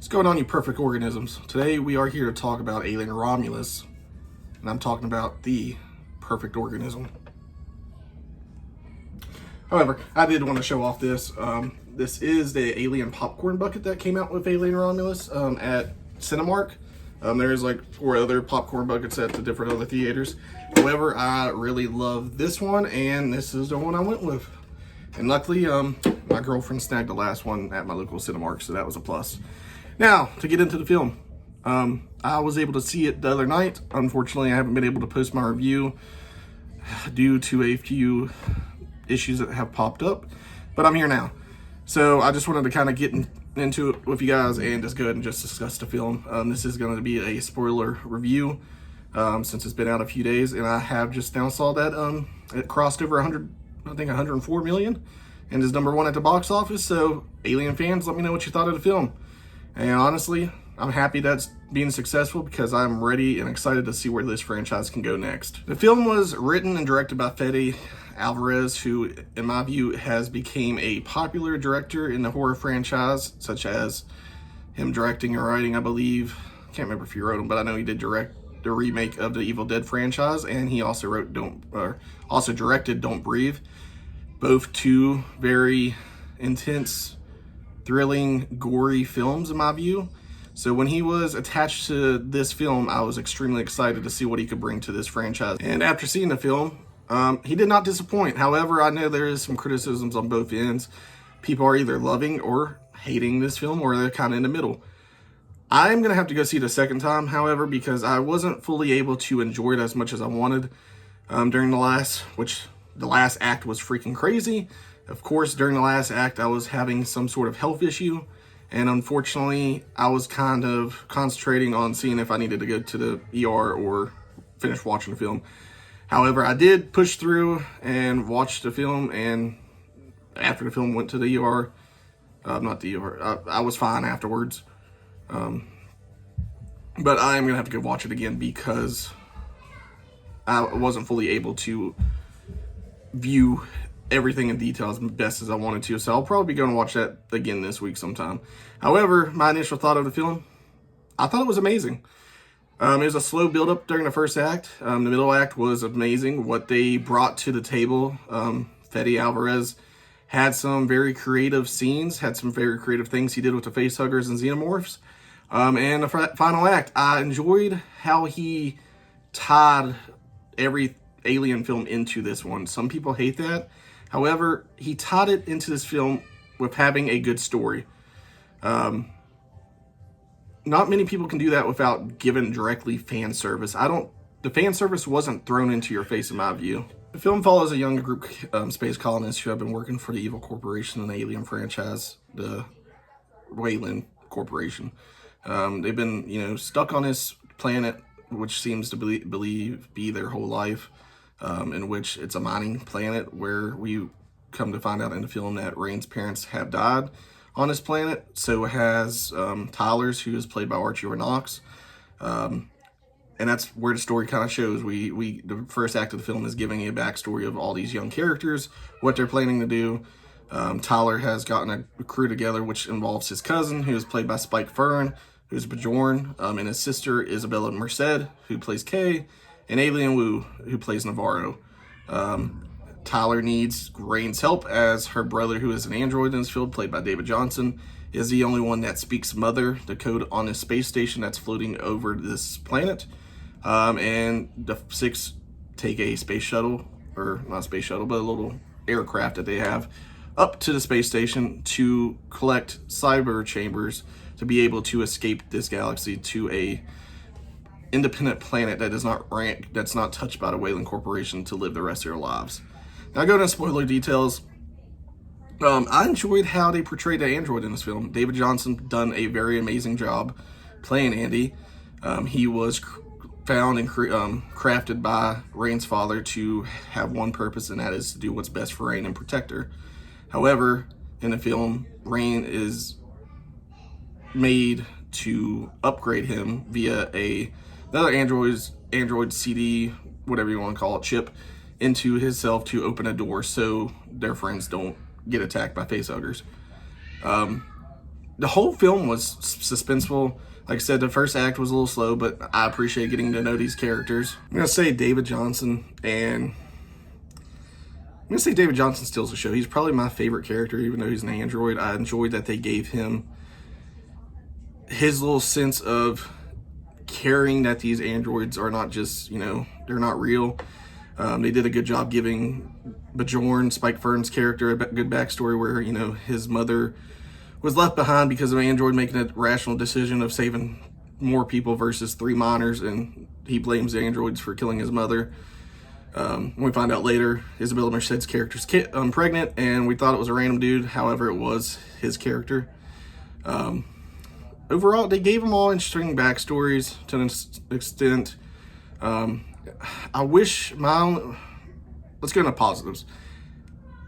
What's going on, you perfect organisms? Today we are here to talk about alien Romulus, and I'm talking about the perfect organism. However, I did want to show off this. This is the alien popcorn bucket that came out with Alien Romulus at Cinemark. There's like 4 other popcorn buckets at the different other theaters. However, I really love this one, and this is the one I went with. And luckily, my girlfriend snagged the last one at my local Cinemark, so that was a plus. Now, to get into the film, I was able to see it the other night. Unfortunately, I haven't been able to post my review due to a few issues that have popped up, but I'm here now. So I just wanted to kind of get into it with you guys and just go ahead and just discuss the film. This is going to be a spoiler review since it's been out a few days, and I have just now saw that it crossed over 104 million and is #1 at the box office. So Alien fans, let me know what you thought of the film. And honestly, I'm happy that's being successful because I'm ready and excited to see where this franchise can go next. The film was written and directed by Fede Alvarez, who, in my view, has become a popular director in the horror franchise, such as him directing and writing, I believe. I can't remember if he wrote them, but I know he did direct the remake of the Evil Dead franchise, and he also directed Don't Breathe. Both 2 very intense, thrilling, gory films in my view. So when he was attached to this film, I was extremely excited to see what he could bring to this franchise. And after seeing the film, he did not disappoint. However, I know there is some criticisms on both ends. People are either loving or hating this film, or they're kind of in the middle. I'm going to have to go see it a second time, however, because I wasn't fully able to enjoy it as much as I wanted during the last act was freaking crazy. Of course, during the last act, I was having some sort of health issue, and unfortunately, I was kind of concentrating on seeing if I needed to go to the ER or finish watching the film. However, I did push through and watch the film, and after the film went to the ER, I was fine afterwards. But I am going to have to go watch it again because I wasn't fully able to view everything in detail as best as I wanted to, so I'll probably be going to watch that again this week sometime. However, my initial thought of the film, I thought it was amazing. It was a slow build-up during the first act. The middle act was amazing. What they brought to the table, Fede Alvarez had some very creative scenes, had some very creative things he did with the facehuggers and xenomorphs. And the final act, I enjoyed how he tied every Alien film into this one. Some people hate that. However, he tied it into this film with having a good story. Not many people can do that without giving directly fan service. The fan service wasn't thrown into your face in my view. The film follows a young group of space colonists who have been working for the evil corporation in the Alien franchise, the Weyland Corporation. They've been, stuck on this planet, which seems to be their whole life. In which it's a mining planet where we come to find out in the film that Rain's parents have died on this planet. So has Tyler's, who is played by Archie Knox. And that's where the story kind of shows. The first act of the film is giving a backstory of all these young characters, what they're planning to do. Tyler has gotten a crew together, which involves his cousin, who is played by Spike Fern, who's Bjorn, and his sister, Isabella Merced, who plays Kay, and Alien Wu, who plays Navarro. Tyler needs Rain's help as her brother, who is an android in this field, played by David Johnson, is the only one that speaks Mother, the code on a space station that's floating over this planet. And the 6 take a space shuttle, or not a space shuttle, but a little aircraft that they have, up to the space station to collect cyber chambers to be able to escape this galaxy to a independent planet that is that's not touched by the Weyland Corporation to live the rest of their lives. Now, going into spoiler details, I enjoyed how they portrayed the android in this film. David Johnson done a very amazing job playing Andy. He was found and crafted by Rain's father to have one purpose, and that is to do what's best for Rain and protect her. However, in the film, Rain is made to upgrade him via another android CD, whatever you want to call it, chip, into himself to open a door so their friends don't get attacked by facehuggers. the whole film was suspenseful. Like I said, the first act was a little slow, but I appreciate getting to know these characters. I'm going to say David Johnson, and I'm going to say David Johnson steals the show. He's probably my favorite character, even though he's an android. I enjoyed that they gave him his little sense of caring that these androids are not just, they're not real. They did a good job giving Bjorn, Spike Fern's character, a good backstory where, his mother was left behind because of an android making a rational decision of saving more people versus 3 minors, and he blames the androids for killing his mother. We find out later Isabella Merced's character's pregnant, and we thought it was a random dude. However, it was his character. Overall, they gave them all interesting backstories to an extent. I wish let's go into positives.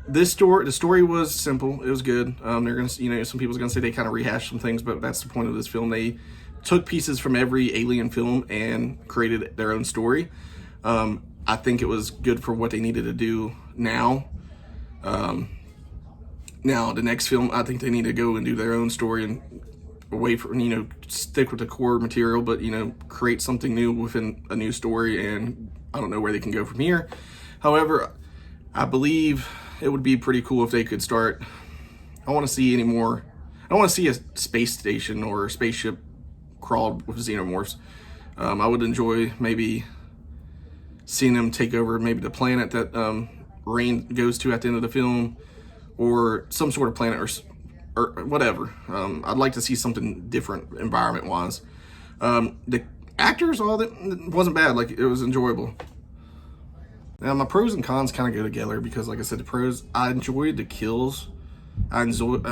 The story was simple. It was good. They're gonna, some people's gonna say they kind of rehashed some things, but that's the point of this film. They took pieces from every Alien film and created their own story. I think it was good for what they needed to do now. Now the next film, I think they need to go and do their own story and away from, stick with the core material, but, create something new within a new story, and I don't know where they can go from here. However, I believe it would be pretty cool if they could start. I want to see a space station or a spaceship crawled with xenomorphs. I would enjoy maybe seeing them take over maybe the planet that Rain goes to at the end of the film, or some sort of planet or whatever. I'd like to see something different environment-wise. The actors, all that wasn't bad. Like, it was enjoyable. Now, my pros and cons kind of go together because, like I said, the pros, I enjoyed the kills. I enjoyed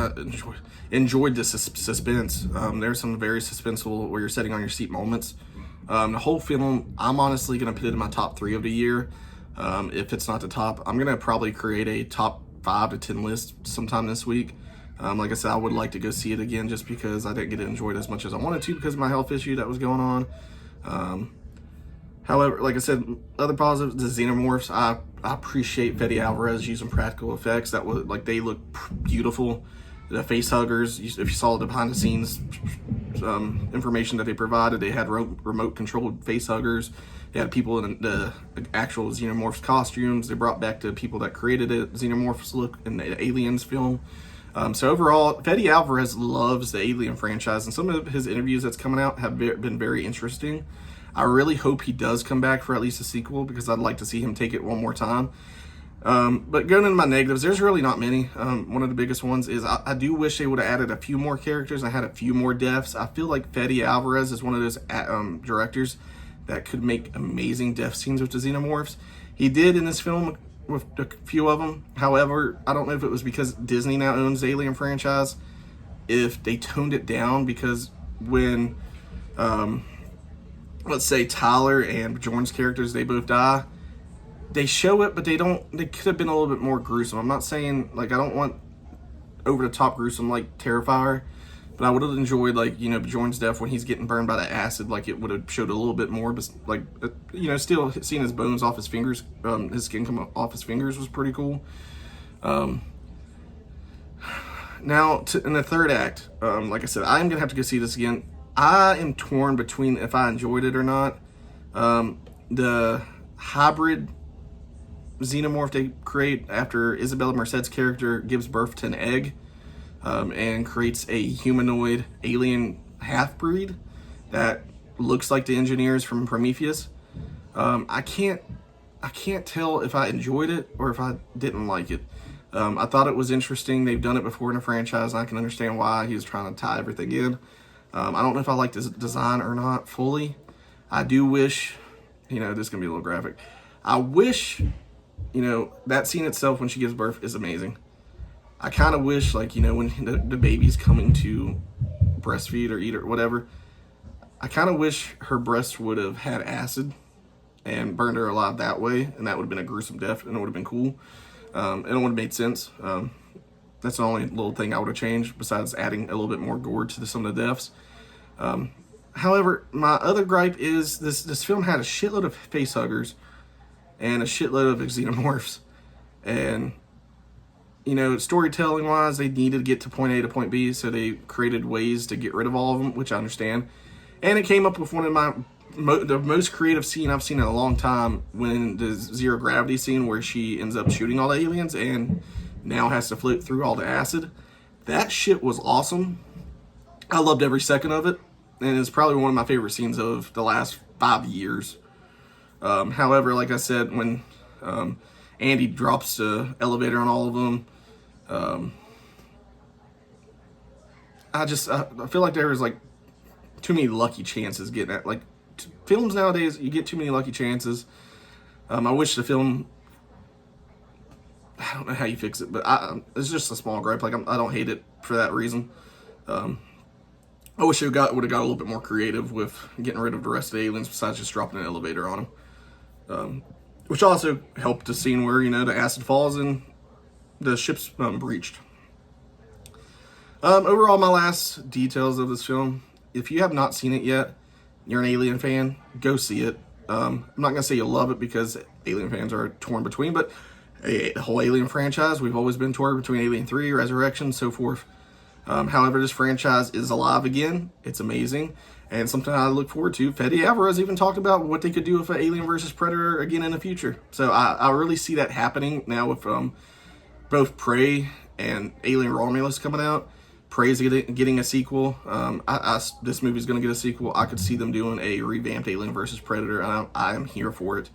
the suspense. There's some very suspenseful where you're sitting on your seat moments. The whole film, I'm honestly going to put it in my top 3 of the year. If it's not the top, I'm going to probably create a top 5 to 10 list sometime this week. Like I said, I would like to go see it again just because I didn't get to enjoy it as much as I wanted to because of my health issue that was going on. However, like I said, other positives, the xenomorphs, I appreciate Fede Alvarez using practical effects. That was, like, they look beautiful. The face huggers, if you saw the behind the scenes information that they provided, they had remote controlled face huggers. They had people in the actual xenomorphs costumes. They brought back the people that created it, xenomorphs look in the Aliens film. So overall, Fede Alvarez loves the Alien franchise, and some of his interviews that's coming out have been very interesting. I really hope he does come back for at least a sequel because I'd like to see him take it one more time. But going into my negatives, there's really not many. One of the biggest ones is I do wish they would have added a few more characters. I had a few more deaths. I feel like Fede Alvarez is one of those directors that could make amazing death scenes with the xenomorphs. He did in this film with a few of them. However, I don't know if it was because Disney now owns the Alien franchise, if they toned it down, because when let's say Tyler and Bjorn's characters, they both die, they show it, but they could have been a little bit more gruesome. I'm not saying, like, I don't want over the top gruesome like Terrifier, but I would have enjoyed, like, Bjorn's death when he's getting burned by the acid. Like, it would have showed a little bit more, but, like, still seeing his bones off his fingers, his skin come off his fingers was pretty cool. Now, in the third act, like I said, I'm going to have to go see this again. I am torn between if I enjoyed it or not. The hybrid xenomorph they create after Isabella Merced's character gives birth to an egg and creates a humanoid alien half-breed that looks like the engineers from Prometheus. I can't tell if I enjoyed it or if I didn't like it. I thought it was interesting. They've done it before in a franchise, and I can understand why he was trying to tie everything in. I don't know if I like this design or not fully. I do wish, this is going to be a little graphic. I wish, that scene itself when she gives birth is amazing. I kind of wish, like, when the baby's coming to breastfeed or eat or whatever, I kind of wish her breast would have had acid and burned her alive that way, and that would have been a gruesome death, and it would have been cool. And it would have made sense. That's the only little thing I would have changed, besides adding a little bit more gore to some of the deaths. However, my other gripe is this film had a shitload of face huggers and a shitload of xenomorphs. And, you know, storytelling wise, they needed to get to point A to point B, so they created ways to get rid of all of them, which I understand. And it came up with one of the most creative scene I've seen in a long time, when the zero gravity scene where she ends up shooting all the aliens and now has to float through all the acid. That shit was awesome. I loved every second of it, and it's probably one of my favorite scenes of the last 5 years. However, like I said, when Andy drops the elevator on all of them, I feel like there was like too many lucky chances getting at, like, films nowadays, you get too many lucky chances. I wish the film, I don't know how you fix it, but it's just a small gripe. Like, I don't hate it for that reason. I wish it would have got a little bit more creative with getting rid of the rest of the aliens besides just dropping an elevator on them. Which also helped the scene where, you know, the acid falls and the ship's breached. Overall, my last details of this film, if you have not seen it yet, you're an Alien fan, go see it. I'm not going to say you'll love it, because Alien fans are torn between, but the whole Alien franchise, we've always been torn between Alien 3, Resurrection, so forth. However, this franchise is alive again. It's amazing, and something I look forward to. Fede Alvarez even talked about what they could do with an Alien versus Predator again in the future. So I really see that happening now with both Prey and Alien Romulus coming out. Prey's getting a sequel. This movie's going to get a sequel. I could see them doing a revamped Alien versus Predator, and I am here for it.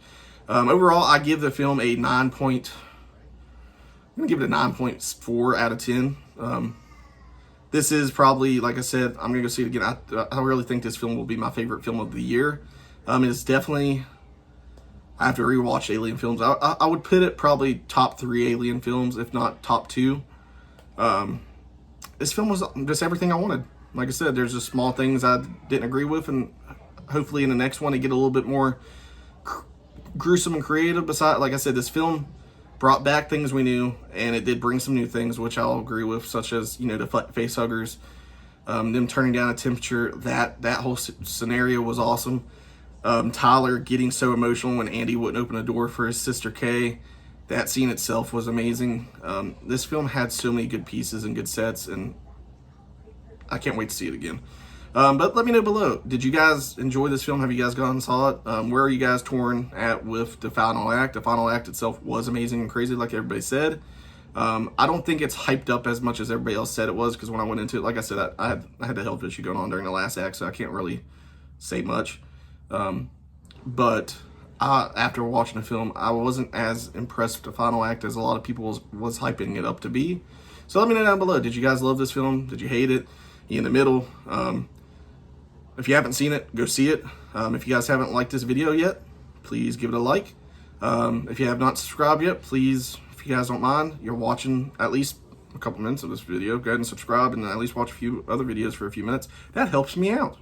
Overall, I give the film a 9 point. I'm going to give it a 9.4 out of 10. This is probably, like I said, I'm going to go see it again. I really think this film will be my favorite film of the year. It's definitely, I have to rewatch Alien films. I would put it probably top 3 Alien films, if not top 2. This film was just everything I wanted. Like I said, there's just small things I didn't agree with, and hopefully in the next one, they get a little bit more gruesome and creative. Besides, like I said, this film brought back things we knew, and it did bring some new things, which I'll agree with, such as, you know, the face huggers, them turning down a temperature. That whole scenario was awesome. Tyler getting so emotional when Andy wouldn't open a door for his sister Kay. That scene itself was amazing. This film had so many good pieces and good sets, and I can't wait to see it again. But let me know below. Did you guys enjoy this film? Have you guys gone and saw it? Where are you guys torn at with the final act? The final act itself was amazing and crazy, like everybody said. I don't think it's hyped up as much as everybody else said it was, because when I went into it, like I said, I had the health issue going on during the last act, so I can't really say much. But after watching the film, I wasn't as impressed with the final act as a lot of people was hyping it up to be. So let me know down below. Did you guys love this film? Did you hate it? You in the middle? If you haven't seen it, go see it. If you guys haven't liked this video yet, please give it a like. If you have not subscribed yet, please, if you guys don't mind, you're watching at least a couple minutes of this video, go ahead and subscribe and at least watch a few other videos for a few minutes. That helps me out.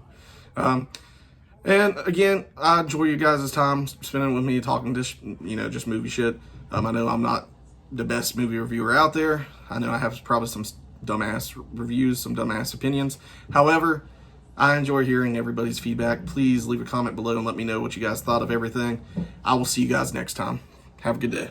And again, I enjoy you guys' time spending with me talking just, you know, just movie shit. I know I'm not the best movie reviewer out there. I know I have probably some dumbass reviews, some dumbass opinions. However, I enjoy hearing everybody's feedback. Please leave a comment below and let me know what you guys thought of everything. I will see you guys next time. Have a good day.